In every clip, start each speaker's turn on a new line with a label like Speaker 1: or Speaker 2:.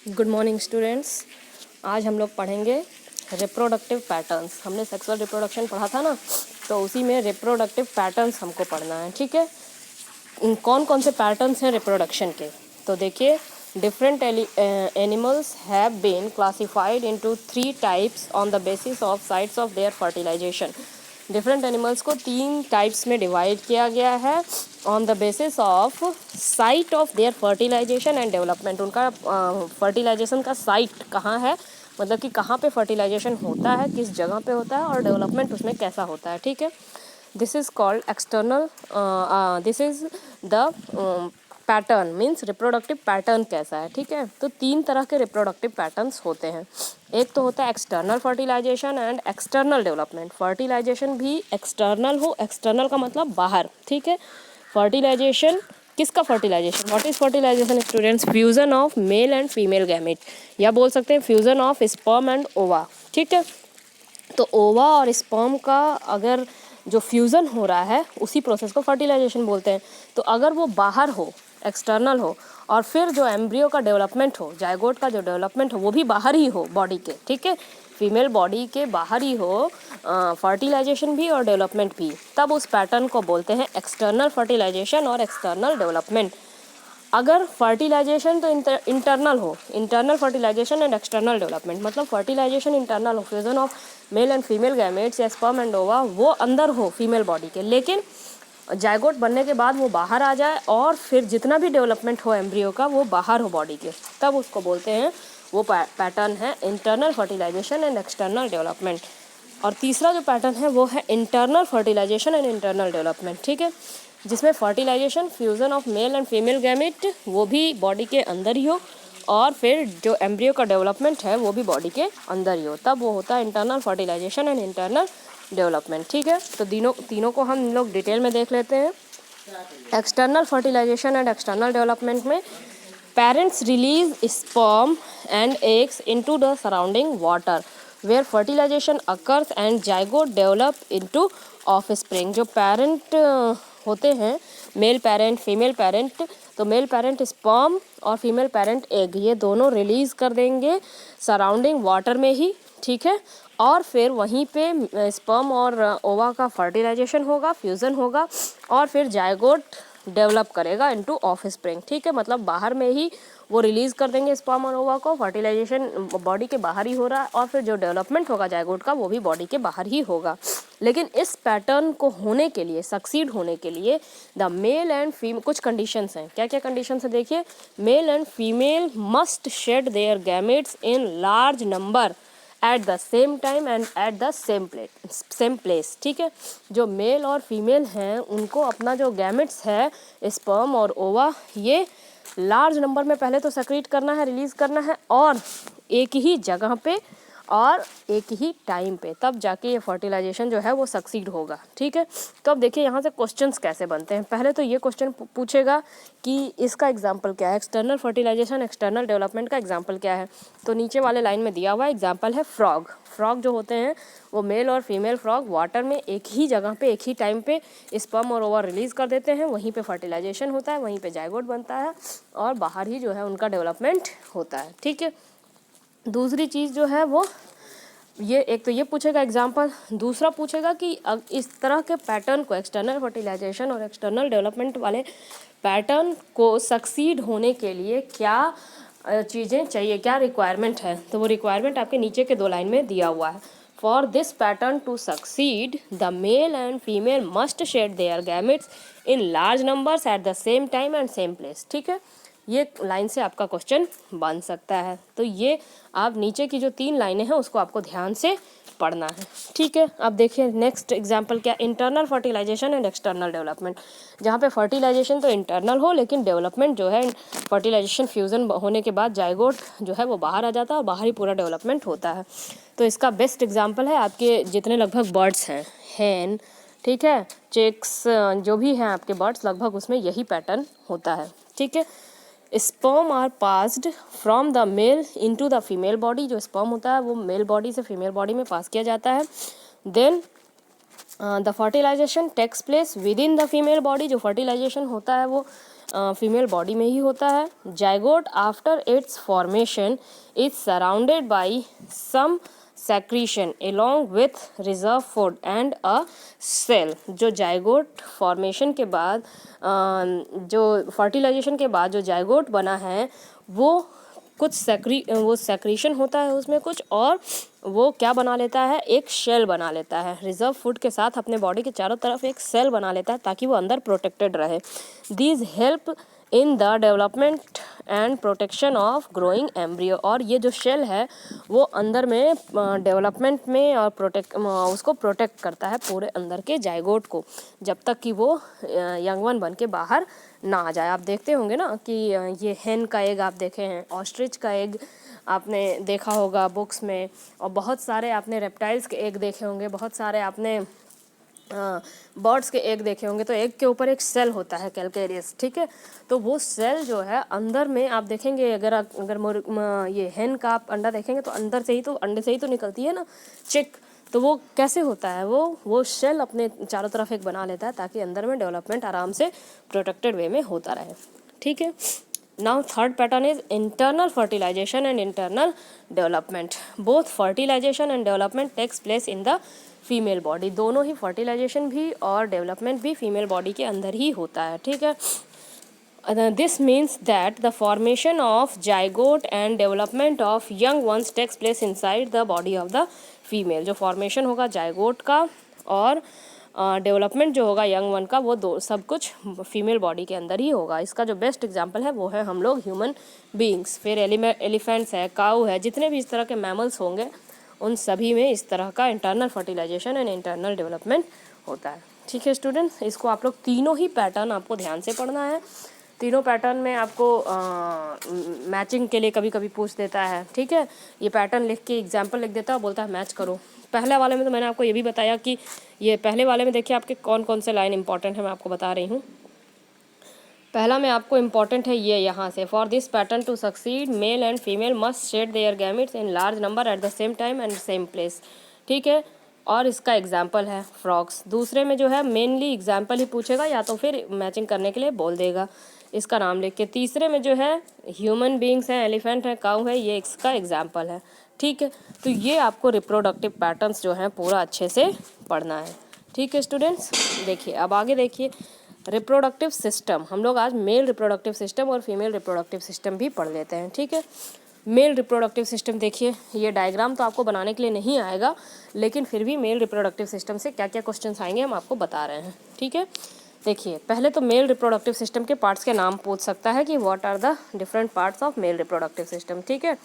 Speaker 1: Good morning students. आज हम लोग पढ़ेंगे रिप्रोडक्टिव पैटर्न्स। हमने सेक्सुअल रिप्रोडक्शन पढ़ा था ना, तो उसी में रिप्रोडक्टिव पैटर्न्स हमको पढ़ना है। ठीक है, कौन कौन से पैटर्न्स हैं रिप्रोडक्शन के, तो देखिए different animals have been classified into 3 types on the basis of sites of their fertilisation. Different animals को 3 टाइप्स में डिवाइड किया गया है on the basis of site of their fertilisation and development. उनका फर्टिलाइजेशन का साइट कहाँ है, मतलब कि कहाँ पे फर्टिलाइजेशन होता है, किस जगह पे होता है, और डेवलपमेंट उसमें कैसा होता है। ठीक है, this is called external, this is the pattern, means reproductive pattern कैसा है। ठीक है, तो 3 तरह के रिप्रोडक्टिव पैटर्न्स होते हैं। एक तो होता है external fertilisation and external development. Fertilisation भी एक्सटर्नल हो, एक्सटर्नल का मतलब बाहर। ठीक है, फर्टिलाइजेशन किसका fertilisation, what is fertilisation students? Fusion of male and female gamete, या बोल सकते हैं फ्यूजन ऑफ स्पर्म एंड ओवा। ठीक है, तो ओवा और स्पर्म का अगर जो फ्यूज़न हो रहा है उसी प्रोसेस को फर्टिलाइजेशन बोलते हैं। तो अगर वो बाहर हो, एक्सटर्नल हो, और फिर जो एम्ब्रियो का डेवलपमेंट हो, जाइगोट का जो डेवलपमेंट हो, वो भी बाहर ही हो बॉडी के। ठीक है, फीमेल बॉडी के बाहर ही हो फर्टिलाइजेशन भी और डेवलपमेंट भी, तब उस पैटर्न को बोलते हैं एक्सटर्नल फर्टिलाइजेशन और एक्सटर्नल डेवलपमेंट। अगर फर्टिलाइजेशन तो इंटरनल हो, internal fertilisation and external development, मतलब फर्टिलाइजेशन इंटरनल हो, fusion of male and female gametes या स्पर्म एंड ओवा, वो अंदर हो फीमेल बॉडी के, लेकिन जाइगोट बनने के बाद वो बाहर आ जाए और फिर जितना भी डेवलपमेंट हो एम्ब्रियो का वो बाहर हो बॉडी के, तब उसको बोलते हैं, वो पैटर्न है internal fertilisation and external development. और तीसरा जो पैटर्न है वो है internal fertilisation and internal development. ठीक है, जिसमें fertilisation fusion of male and female gamete वो भी बॉडी के अंदर ही हो, और फिर जो एम्ब्रियो का डेवलपमेंट है वो भी बॉडी के अंदर ही हो, तब वो होता है internal fertilisation and internal development. ठीक है, तो तीनों को हम लोग डिटेल में देख लेते हैं। External fertilisation and external development में parents release sperm and eggs into the surrounding water where fertilization occurs and zygote develop into offspring. जो पेरेंट होते हैं, मेल पेरेंट, फीमेल पेरेंट, तो मेल पेरेंट स्पर्म और फीमेल पेरेंट एग, ये दोनों release कर देंगे सराउंडिंग वाटर में ही। ठीक है, और फिर वहीं पे स्पर्म और ओवा का फर्टिलाइजेशन होगा, फ्यूज़न होगा, और फिर जाइगोट डेवलप करेगा इनटू ऑफस्प्रिंग। ठीक है, मतलब बाहर में ही वो रिलीज़ कर देंगे स्पर्म और ओवा को, फर्टिलाइजेशन बॉडी के बाहर ही हो रहा है, और फिर जो डेवलपमेंट होगा जाइगोट का वो भी बॉडी के बाहर ही होगा। लेकिन इस पैटर्न को होने के लिए, सक्सीड होने के लिए, द मेल एंड फीमेल, कुछ कंडीशंस हैं। क्या क्या कंडीशंस है देखिए, mail and female must shed their gametes in large number at the same time and eight the same place. ठीक है, जो मेल और फीमेल हैं उनको अपना जो गैमेट्स है, स्पर्म और ओवा, ये लार्ज नंबर में पहले तो सेक्रीट करना है, रिलीज़ करना है, और एक ही जगह पे और एक ही टाइम पे, तब जाके ये फर्टिलाइजेशन जो है वो सक्सीड होगा। ठीक है, तो अब देखिए यहाँ से क्वेश्चंस कैसे बनते हैं। पहले तो ये क्वेश्चन पूछेगा कि इसका एग्जांपल क्या है, एक्सटर्नल फर्टिलाइजेशन एक्सटर्नल डेवलपमेंट का एग्जांपल क्या है। तो नीचे वाले लाइन में दिया हुआ एग्जांपल है फ्रॉग। फ्रॉग जो होते हैं वो मेल और फीमेल फ्रॉग वाटर में एक ही जगह पे, एक ही टाइम पे स्पर्म और ओवा रिलीज़ कर देते हैं, वहीं पे फर्टिलाइजेशन होता है, वहीं पे जाइगोट बनता है, और बाहर ही जो है उनका डेवलपमेंट होता है। ठीक है, दूसरी चीज़ जो है वो ये, एक तो ये पूछेगा एग्जांपल, दूसरा पूछेगा कि इस तरह के पैटर्न को, एक्सटर्नल फर्टिलाइजेशन और एक्सटर्नल डेवलपमेंट वाले पैटर्न को सक्सीड होने के लिए क्या चीज़ें चाहिए, क्या रिक्वायरमेंट है। तो वो रिक्वायरमेंट आपके नीचे के 2 लाइन में दिया हुआ है। For this pattern to succeed the male and female must shed their gametes in large numbers at the same time and same place. ठीक है, ये लाइन से आपका क्वेश्चन बन सकता है। तो ये आप नीचे की जो 3 लाइनें हैं उसको आपको ध्यान से पढ़ना है। ठीक है, अब देखिए नेक्स्ट एग्जांपल क्या, internal fertilisation and external development, जहाँ पे फर्टिलाइजेशन तो इंटरनल हो, लेकिन डेवलपमेंट जो है फर्टिलाइजेशन फ्यूज़न होने के बाद जाइगोट जो है वो बाहर आ जाता है और बाहर ही पूरा डेवलपमेंट होता है। तो इसका बेस्ट एग्जाम्पल है आपके जितने लगभग बर्ड्स हैं, हैन, ठीक है, चिक्स, जो भी हैं आपके बर्ड्स, लगभग उसमें यही पैटर्न होता है। ठीक है, sperm are passed from the male into the female body, जो स्पर्म होता है वो मेल बॉडी से फीमेल बॉडी में पास किया जाता है। Then the fertilisation takes place within the female body, जो फर्टिलाइजेशन होता है वो फीमेल बॉडी में ही होता है। Zygote after its formation is surrounded by some secretion along with reserve food and a shell. जो जाइगोट फॉर्मेशन के बाद जो फर्टिलाइजेशन के बाद जो जाइगोट बना है वो कुछ सेक्रीशन होता है उसमें कुछ, और वो क्या बना लेता है, एक शेल बना लेता है। रिजर्व फूड के साथ अपने बॉडी के चारों तरफ एक सेल बना लेता है ताकि वो अंदर प्रोटेक्टेड रहे। These help in the development and protection of growing embryo. और ये जो शेल है वो अंदर में डेवलपमेंट में और उसको प्रोटेक्ट करता है पूरे अंदर के जाइगोट को, जब तक कि वो यंग वन बन के बाहर ना आ जाए। आप देखते होंगे ना कि ये हेन का एग आप देखे हैं, ऑस्ट्रिच का एग आपने देखा होगा बुक्स में, और बहुत सारे आपने रेप्टाइल्स के एग देखे होंगे, बहुत सारे आपने बर्ड्स के एग देखे होंगे। तो एग के ऊपर एक सेल होता है कैलकेरियस, ठीक है। तो वो सेल जो है अंदर में आप देखेंगे, अगर ये हेन का आप अंडा देखेंगे तो अंदर से ही तो अंडे से ही तो निकलती है ना चिक। तो वो कैसे होता है, वो शेल अपने चारों तरफ एक बना लेता है ताकि अंदर में डेवलपमेंट आराम से प्रोटेक्टेड वे में होता रहे, ठीक है। Now third pattern is internal fertilisation and internal development. Both fertilisation and development takes place in the female body. दोनों ही फर्टिलाइजेशन भी और डेवलपमेंट भी फीमेल बॉडी के अंदर ही होता है, ठीक है। This means that the formation of zygote and development of young ones takes place inside the body of the female। जो फॉर्मेशन होगा जाइगोट का और डेवलपमेंट जो होगा यंग वन का, वो दो सब कुछ फीमेल बॉडी के अंदर ही होगा। इसका जो बेस्ट एग्जांपल है वो है हम लोग ह्यूमन बीइंग्स, फिर एलिफेंट्स है, काऊ है, जितने भी इस तरह के मैमल्स होंगे उन सभी में इस तरह का internal fertilisation and internal development होता है, ठीक है स्टूडेंट्स। इसको आप लोग तीनों ही पैटर्न आपको ध्यान से पढ़ना है। तीनों पैटर्न में आपको मैचिंग के लिए कभी कभी पूछ देता है, ठीक है। ये पैटर्न लिख के एग्जाम्पल लिख देता है, बोलता है मैच करो। पहले वाले में तो मैंने आपको ये भी बताया कि ये पहले वाले में देखिए आपके कौन कौन से लाइन इंपॉर्टेंट है, मैं आपको बता रही हूँ। पहला में आपको इम्पॉर्टेंट है ये यहाँ से, for this pattern to succeed male and female must shed their gametes in large number at the same time and same place, ठीक है। और इसका एग्जाम्पल है फ्रॉग्स। दूसरे में जो है मेनली एग्जाम्पल ही पूछेगा या तो फिर मैचिंग करने के लिए बोल देगा, इसका नाम लिख के। तीसरे में जो है ह्यूमन बीइंग्स हैं, एलिफेंट है, काऊ है, ये इसका एग्जाम्पल है, ठीक है। तो ये आपको रिप्रोडक्टिव पैटर्न्स जो हैं पूरा अच्छे से पढ़ना है, ठीक है स्टूडेंट्स। देखिए अब आगे देखिए रिप्रोडक्टिव सिस्टम। हम लोग आज मेल रिप्रोडक्टिव सिस्टम और फीमेल रिप्रोडक्टिव सिस्टम भी पढ़ लेते हैं, ठीक है। मेल रिप्रोडक्टिव सिस्टम देखिए, ये डायग्राम तो आपको बनाने के लिए नहीं आएगा, लेकिन फिर भी मेल रिप्रोडक्टिव सिस्टम से क्या क्या क्वेश्चंस आएंगे हम आपको बता रहे हैं, ठीक है। देखिए पहले तो मेल रिप्रोडक्टिव सिस्टम के पार्ट्स के नाम पूछ सकता है कि what are the different parts of male reproductive system, ठीक है।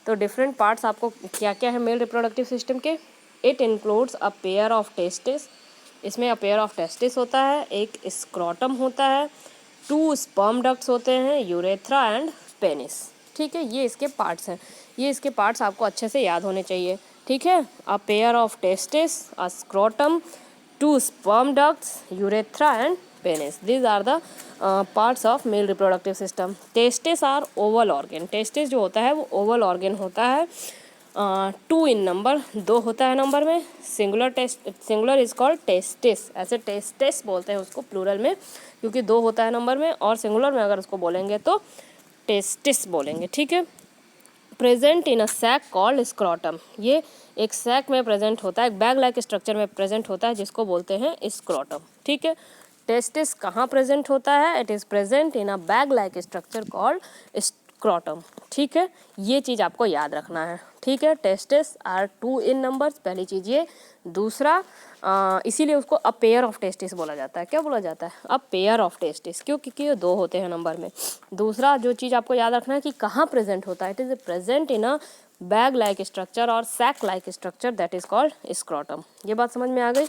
Speaker 1: तो डिफरेंट पार्ट्स आपको क्या क्या है मेल रिप्रोडक्टिव सिस्टम के। It includes a pair of testis, इसमें अ पेयर ऑफ टेस्टिस होता है, एक स्क्रोटम होता है, 2 स्पर्म डक्ट्स होते हैं, यूरेथ्रा एंड पेनिस, ठीक है। ये इसके पार्ट्स हैं, ये इसके पार्ट्स आपको अच्छे से याद होने चाहिए, ठीक है। अ pair of testis, a scrotum, 2 sperm ducts, urethra and penis. These are the parts of male reproductive system. Testes are oval organ. Testes जो होता है वो oval organ होता है, 2 in number, 2 होता है नंबर में। सिंगुलर इज कॉल्ड टेस्टिस, ऐसे टेस्टिस बोलते हैं उसको प्लूरल में क्योंकि 2 होता है नंबर में, और सिंगुलर में अगर उसको बोलेंगे तो टेस्टिस बोलेंगे, ठीक है। Present in a sac called scrotum, ये एक सैक में प्रेजेंट होता है, एक बैग लाइक स्ट्रक्चर में प्रेजेंट होता है जिसको बोलते हैं स्क्रोटम, ठीक है। टेस्टिस कहाँ प्रेजेंट होता है, it is present in a bag like structure called scrotum, ठीक है। ये चीज़ आपको याद रखना है, ठीक है। टेस्टिस आर 2 in numbers, पहली चीज़ ये। दूसरा इसीलिए उसको अ पेयर ऑफ टेस्टिस बोला जाता है। क्या बोला जाता है, अ पेयर ऑफ टेस्टिस, क्योंकि ये 2 होते हैं नंबर में। दूसरा जो चीज़ आपको याद रखना है कि कहाँ प्रेजेंट होता है, it is present in a bag like structure और sac like structure that is called scrotum. ये बात समझ में आ गई।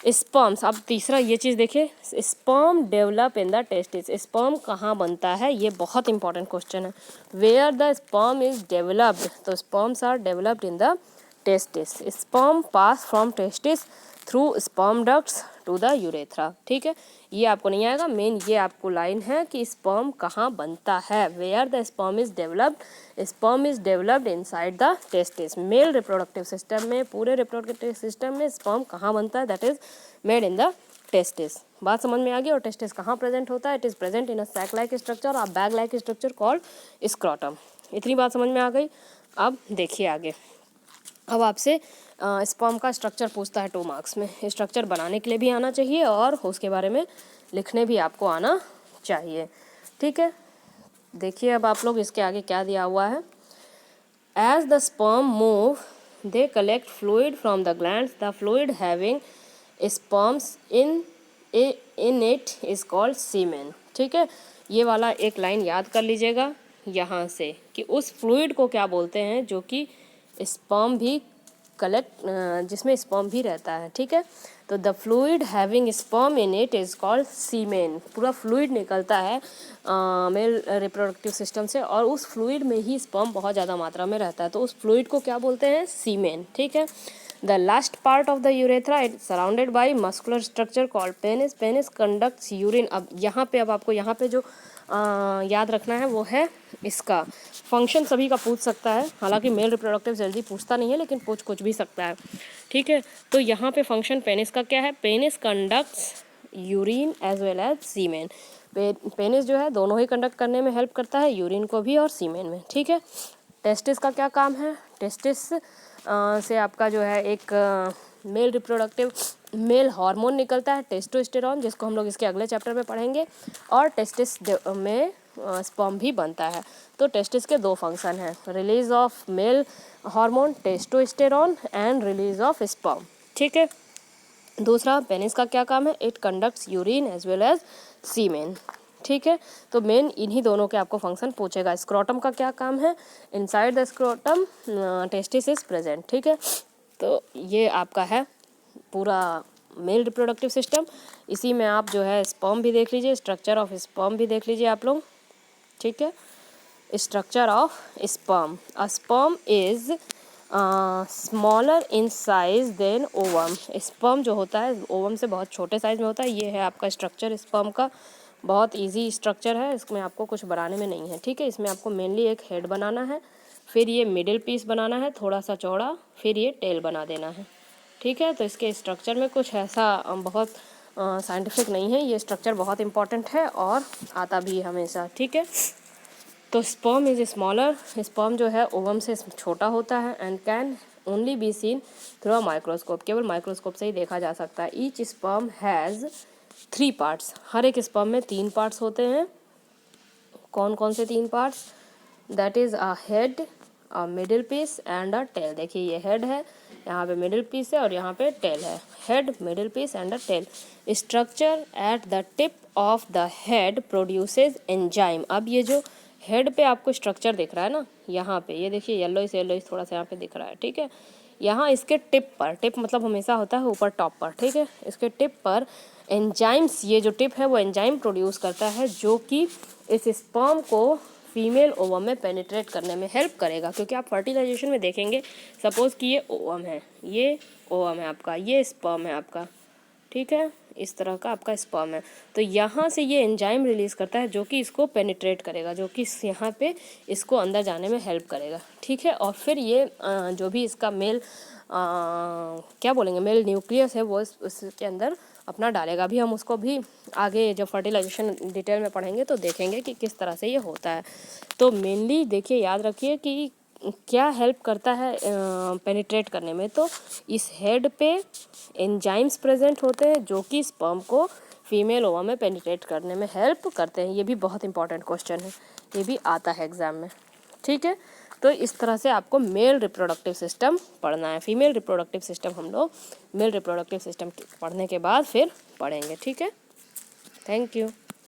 Speaker 1: स्पर्म्स, अब तीसरा ये चीज़ देखिए, sperm develop in the testis, sperm कहाँ बनता है, ये बहुत इंपॉर्टेंट क्वेश्चन है। Where the sperm is developed, तो sperms are developed in the testis. Sperm pass from testis through sperm ducts to the urethra, ठीक है। ये आपको नहीं आएगा, मेन ये आपको लाइन है कि स्पर्म कहाँ बनता है। Where the sperm is developed, sperm is developed inside the testis. Male reproductive system में, पूरे रिप्रोडक्टिव सिस्टम में स्पर्म कहाँ बनता है, that is made in the testis. बात समझ में आ गई। और टेस्टिस कहाँ प्रेजेंट होता है? It is present in a sac like structure और bag like structure called scrotum. इतनी बात समझ में आ गई। अब देखिए आगे। अब आपसे स्पर्म का स्ट्रक्चर पूछता है 2 मार्क्स में। स्ट्रक्चर बनाने के लिए भी आना चाहिए और उसके बारे में लिखने भी आपको आना चाहिए, ठीक है। देखिए अब आप लोग इसके आगे क्या दिया हुआ है। As the sperm move they collect fluid from the glands, the fluid having sperms in it is called semen, ठीक है। ये वाला एक लाइन याद कर लीजिएगा यहाँ से कि उस फ्लूइड को क्या बोलते हैं जो कि स्पर्म भी कलेक्ट, जिसमें स्पर्म भी रहता है, ठीक है। तो the fluid having sperm in it is called semen. पूरा फ्लूइड निकलता है मेल रिप्रोडक्टिव सिस्टम से और उस फ्लूइड में ही स्पर्म बहुत ज़्यादा मात्रा में रहता है, तो उस फ्लूइड को क्या बोलते हैं? सीमेन, ठीक है। The last part of the urethra it surrounded by muscular structure called penis. Penis conducts urine. अब यहाँ पे, अब आपको यहाँ पे जो याद रखना है वो है इसका फंक्शन। सभी का पूछ सकता है, हालांकि मेल रिप्रोडक्टिव जल्दी पूछता नहीं है लेकिन पूछ कुछ भी सकता है, ठीक है। तो यहाँ पे फंक्शन पेनिस का क्या है? Penis conducts urine as well as semen. Penis जो है दोनों ही कंडक्ट करने में हेल्प करता है, यूरिन को भी और सीमेन में, ठीक है। टेस्टिस का क्या काम है? टेस्टिस से आपका जो है एक मेल रिप्रोडक्टिव मेल हार्मोन निकलता है, टेस्टोस्टेरोन, जिसको हम लोग इसके अगले चैप्टर में पढ़ेंगे। और टेस्टिस में स्पर्म भी बनता है। तो टेस्टिस के 2 फंक्शन हैं, release of male hormone testosterone and release of sperm, ठीक है। दूसरा पेनिस का क्या काम है? It conducts urine as well as semen, ठीक है। तो मेन इन्हीं दोनों के आपको फंक्शन पूछेगा। स्क्रोटम का क्या काम है? Inside the scrotum testis is present, ठीक है। तो ये आपका है पूरा मेल रिप्रोडक्टिव सिस्टम। इसी में आप जो है स्पर्म भी देख लीजिए, स्ट्रक्चर ऑफ स्पर्म भी देख लीजिए आप लोग, ठीक है। Structure of sperm. A sperm is smaller in size than ovum. Sperm जो होता है ओवम से बहुत छोटे साइज में होता है। ये है आपका स्ट्रक्चर स्पर्म का। बहुत इजी स्ट्रक्चर है, इसमें आपको कुछ बनाने में नहीं है, ठीक है। इसमें आपको मेनली एक हेड बनाना है, फिर ये मिडिल पीस बनाना है थोड़ा सा चौड़ा, फिर ये टेल बना देना है, ठीक है। तो इसके स्ट्रक्चर में कुछ ऐसा बहुत साइंटिफिक नहीं है। ये स्ट्रक्चर बहुत इंपॉर्टेंट है और आता भी हमेशा, ठीक है। तो स्पर्म इज स्मॉलर। स्पर्म जो है ओवम से छोटा होता है and can only be seen through a microscope. केवल माइक्रोस्कोप से ही देखा जा सकता है। Each sperm has 3 parts. हर एक स्पर्म में 3 पार्ट्स होते हैं। कौन कौन से 3 parts? That is a head, a middle piece and a tail. देखिए ये हेड है, यहाँ पे मिडिल पीस है और यहाँ पे टेल है। Head, middle piece and a tail. Structure at the tip of the head produces enzyme. अब ये जो हेड पे आपको स्ट्रक्चर दिख रहा है ना, यहाँ पे ये देखिए येलोइश येलोइश थोड़ा सा यहाँ पे दिख रहा है, ठीक है। यहाँ इसके टिप पर, टिप मतलब हमेशा होता है ऊपर टॉप पर, ठीक है। इसके टिप पर एंजाइम्स, ये जो टिप है वो एंजाइम प्रोड्यूस करता है जो कि इस स्पर्म को फीमेल ओवम में पेनिट्रेट करने में हेल्प करेगा। क्योंकि आप फर्टिलाइजेशन में देखेंगे, सपोज कि ये ओवम है, ये ओवम है आपका, ये स्पर्म है आपका, ठीक है। इस तरह का आपका स्पर्म है, तो यहाँ से ये एंजाइम रिलीज़ करता है जो कि इसको पेनिट्रेट करेगा, जो कि यहाँ पे इसको अंदर जाने में हेल्प करेगा, ठीक है। और फिर ये जो भी इसका मेल क्या बोलेंगे, मेल न्यूक्लियस है वो इसके अंदर अपना डालेगा। अभी हम उसको भी आगे जब फर्टिलाइजेशन डिटेल में पढ़ेंगे तो देखेंगे कि किस तरह से ये होता है। तो मेनली देखिए, याद रखिए कि क्या हेल्प करता है पेनिट्रेट करने में। तो इस हेड पे एंजाइम्स प्रेजेंट होते हैं जो कि स्पर्म को फीमेल ओवा में पेनिट्रेट करने में हेल्प करते हैं। ये भी बहुत इंपॉर्टेंट क्वेश्चन है, ये भी आता है एग्जाम में, ठीक है। तो इस तरह से आपको मेल रिप्रोडक्टिव सिस्टम पढ़ना है। फीमेल रिप्रोडक्टिव सिस्टम हम लोग मेल रिप्रोडक्टिव सिस्टम पढ़ने के बाद फिर पढ़ेंगे, ठीक है। Thank you.